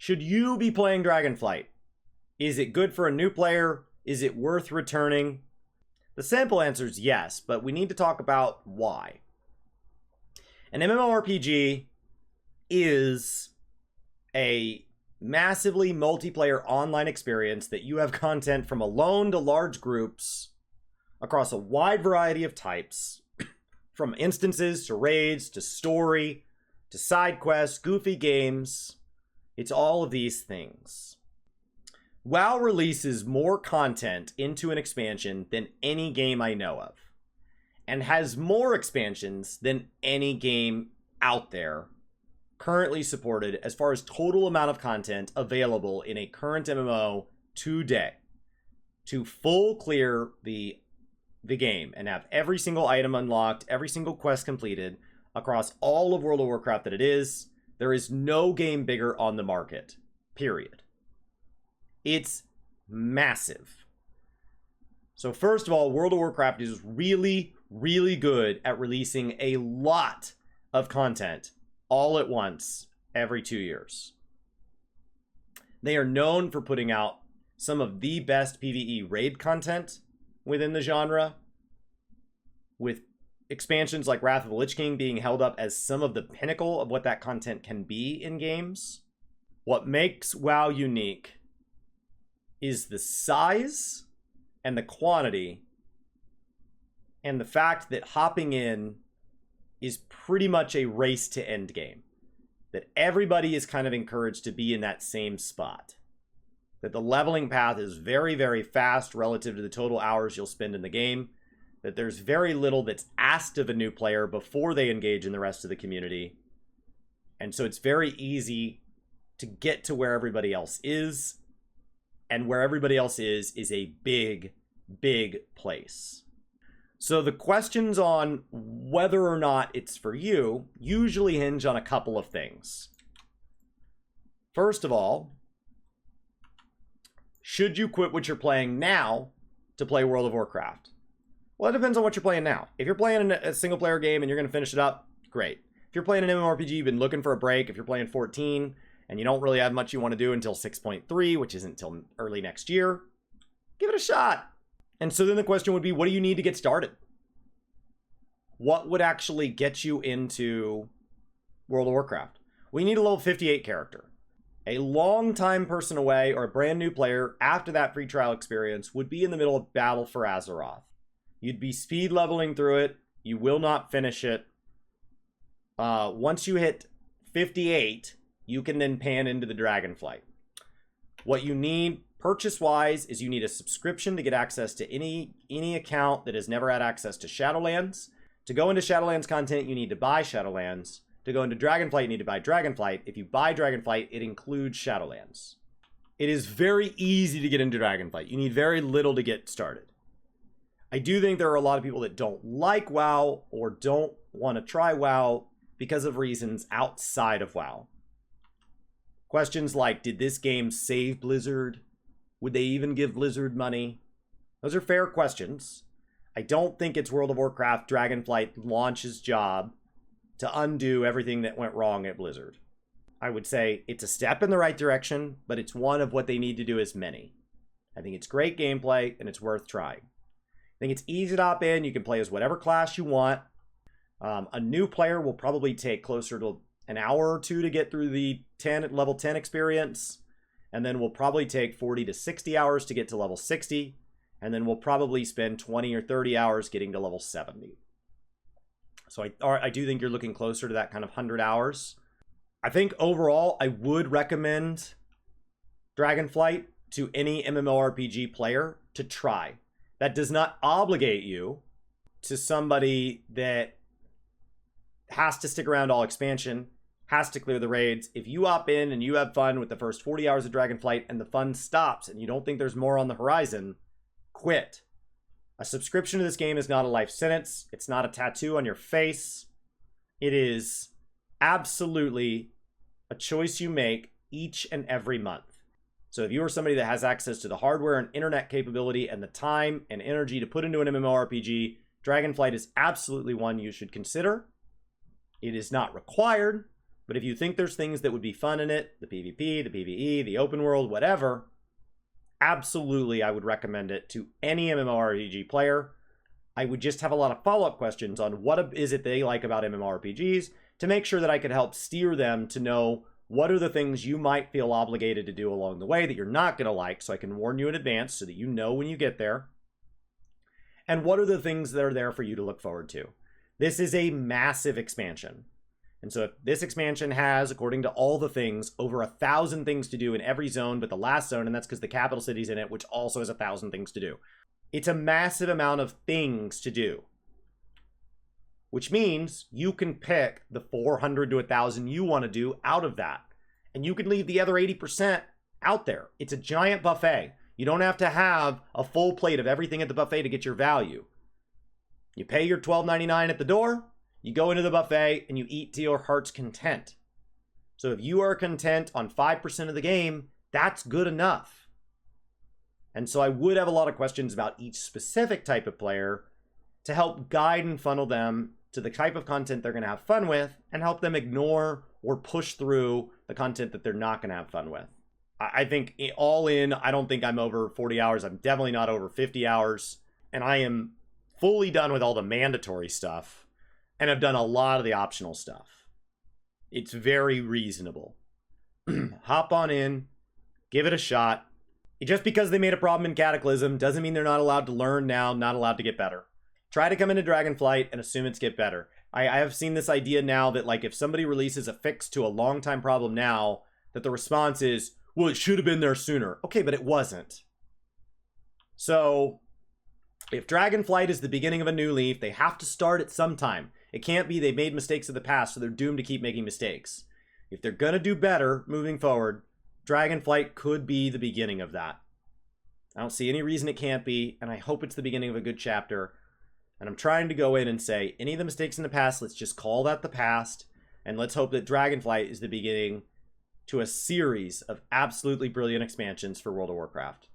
Should you be playing Dragonflight? Is it good for a new player? Is it worth returning? The simple answer is yes, but we need to talk about why. An MMORPG is a massively multiplayer online experience that you have content from alone to large groups across a wide variety of types, from instances to raids to story to side quests, goofy games. It's all of these things. WoW releases more content into an expansion than any game I know of, and has more expansions than any game out there currently supported as far as total amount of content available in a current MMO today to full clear the game and have every single item unlocked, every single quest completed across all of World of Warcraft that it is. There is no game bigger on the market, period. It's massive. So first of all, World of Warcraft is really, really good at releasing a lot of content all at once every 2 years. They are known for putting out some of the best PvE raid content within the genre, with expansions like Wrath of the Lich King being held up as some of the pinnacle of what that content can be in games. What makes WoW unique is the size and the quantity and the fact that hopping in is pretty much a race to end game. That everybody is kind of encouraged to be in that same spot. That the leveling path is very, very fast relative to the total hours you'll spend in the game. That there's very little that's asked of a new player before they engage in the rest of the community. And so it's very easy to get to where everybody else is. And where everybody else is a big, big place. So the questions on whether or not it's for you usually hinge on a couple of things. First of all, should you quit what you're playing now to play World of Warcraft? Well, it depends on what you're playing now. If you're playing a single player game and you're going to finish it up, great. If you're playing an MMORPG, you've been looking for a break. If you're playing 14 and you don't really have much you want to do until 6.3, which isn't until early next year, give it a shot. And so then the question would be, what do you need to get started? What would actually get you into World of Warcraft? We need a level 58 character. A long-time person away or a brand new player after that free trial experience would be in the middle of Battle for Azeroth. You'd be speed leveling through it. You will not finish it. Once you hit 58, you can then pan into the Dragonflight. What you need purchase-wise is you need a subscription to get access to any account that has never had access to Shadowlands. To go into Shadowlands content, you need to buy Shadowlands. To go into Dragonflight, you need to buy Dragonflight. If you buy Dragonflight, it includes Shadowlands. It is very easy to get into Dragonflight. You need very little to get started. I do think there are a lot of people that don't like WoW or don't want to try WoW because of reasons outside of WoW. Questions like, did this game save Blizzard? Would they even give Blizzard money? Those are fair questions. I don't think it's World of Warcraft Dragonflight launch's job to undo everything that went wrong at Blizzard. I would say it's a step in the right direction, but it's one of what they need to do as many. I think it's great gameplay and it's worth trying. I think it's easy to hop in. You can play as whatever class you want. A new player will probably take closer to an hour or two to get through the level 10 experience. And then we'll probably take 40 to 60 hours to get to level 60. And then we'll probably spend 20 or 30 hours getting to level 70. So I do think you're looking closer to that kind of 100 hours. I think overall, I would recommend Dragonflight to any MMORPG player to try. That does not obligate you to somebody that has to stick around all expansion, has to clear the raids. If you opt in and you have fun with the first 40 hours of Dragonflight and the fun stops and you don't think there's more on the horizon, quit. A subscription to this game is not a life sentence. It's not a tattoo on your face. It is absolutely a choice you make each and every month. So if you are somebody that has access to the hardware and internet capability and the time and energy to put into an MMORPG, Dragonflight is absolutely one you should consider. It is not required, But if you think there's things that would be fun in it, the PvP, the PvE, the open world, whatever, absolutely I would recommend it to any MMORPG player. I would just have a lot of follow-up questions on what is it they like about MMORPGs to make sure that I could help steer them to know what are the things you might feel obligated to do along the way that you're not going to like, so I can warn you in advance so that you know when you get there. And what are the things that are there for you to look forward to? This is a massive expansion. And so if this expansion has, according to all the things, over 1,000 things to do in every zone but the last zone, and that's because the capital city's in it, which also has 1,000 things to do. It's a massive amount of things to do. Which means you can pick the 400 to 1,000 you want to do out of that. And you can leave the other 80% out there. It's a giant buffet. You don't have to have a full plate of everything at the buffet to get your value. You pay your $12.99 at the door, you go into the buffet, and you eat to your heart's content. So if you are content on 5% of the game, that's good enough. And so I would have a lot of questions about each specific type of player to help guide and funnel them to the type of content they're going to have fun with and help them ignore or push through the content that they're not going to have fun with. I think all in, I don't think I'm over 40 hours. I'm definitely not over 50 hours. And I am fully done with all the mandatory stuff. And I've done a lot of the optional stuff. It's very reasonable. Hop on in, give it a shot. Just because they made a problem in Cataclysm doesn't mean they're not allowed to learn now, not allowed to get better. Try to come into Dragonflight and assume it's get better. I have seen this idea now that like if somebody releases a fix to a long time problem now, that the response is, well, it should have been there sooner. Okay, but it wasn't. So if Dragonflight is the beginning of a new leaf, they have to start at some time. It can't be they made mistakes in the past, so they're doomed to keep making mistakes. If they're going to do better moving forward, Dragonflight could be the beginning of that. I don't see any reason it can't be, and I hope it's the beginning of a good chapter. And I'm trying to go in and say, any of the mistakes in the past, let's just call that the past, and let's hope that Dragonflight is the beginning to a series of absolutely brilliant expansions for World of Warcraft.